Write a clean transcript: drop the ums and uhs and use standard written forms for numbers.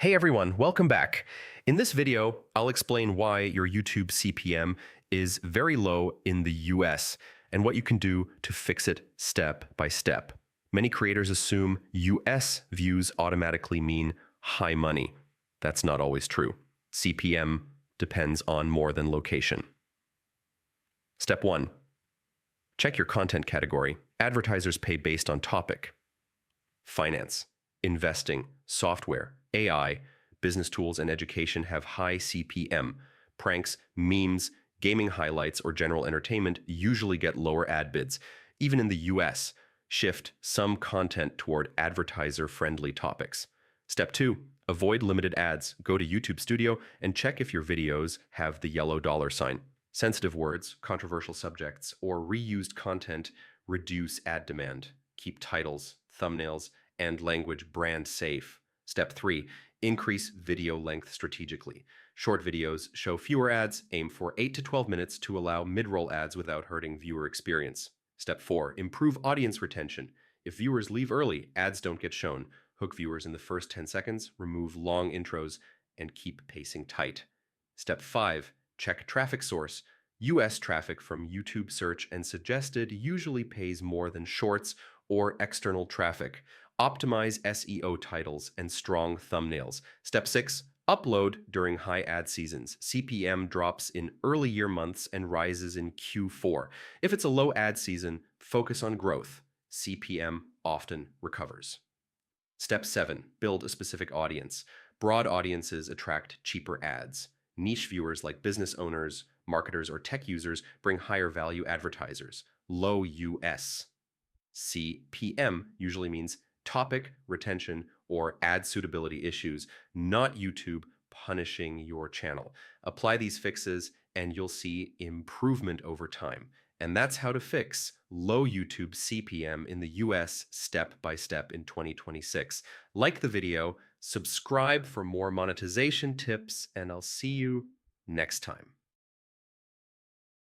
Hey everyone, welcome back. In this video, I'll explain why your YouTube CPM is very low in the US and what you can do to fix it step by step. Many creators assume US views automatically mean high money. That's not always true. CPM depends on more than location. Step 1. Check your content category. Advertisers pay based on topic. Finance, investing, software, AI, business tools, and education have high CPM. Pranks, memes, gaming highlights, or general entertainment usually get lower ad bids. Even in the US, shift some content toward advertiser-friendly topics. Step 2. Avoid limited ads. Go to YouTube Studio and check if your videos have the yellow dollar sign. Sensitive words, controversial subjects, or reused content reduce ad demand. Keep titles, thumbnails, and language brand safe. Step 3. Increase video length strategically. Short videos show fewer ads. Aim for 8 to 12 minutes to allow mid-roll ads without hurting viewer experience. Step 4. Improve audience retention. If viewers leave early, ads don't get shown. Hook viewers in the first 10 seconds, remove long intros, and keep pacing tight. Step 5. Check traffic source. US traffic from YouTube search and suggested usually pays more than shorts or external traffic. Optimize SEO titles and strong thumbnails. Step 6. Upload during high ad seasons. CPM drops in early year months and rises in Q4. If it's a low ad season, focus on growth. CPM often recovers. Step 7. Build a specific audience. Broad audiences attract cheaper ads. Niche viewers like business owners, marketers, or tech users bring higher value advertisers. Low US CPM usually means topic, retention, or ad suitability issues, not YouTube punishing your channel. Apply these fixes and you'll see improvement over time. And that's how to fix low YouTube CPM in the US step by step in 2026. Like the video, subscribe for more monetization tips, and I'll see you next time.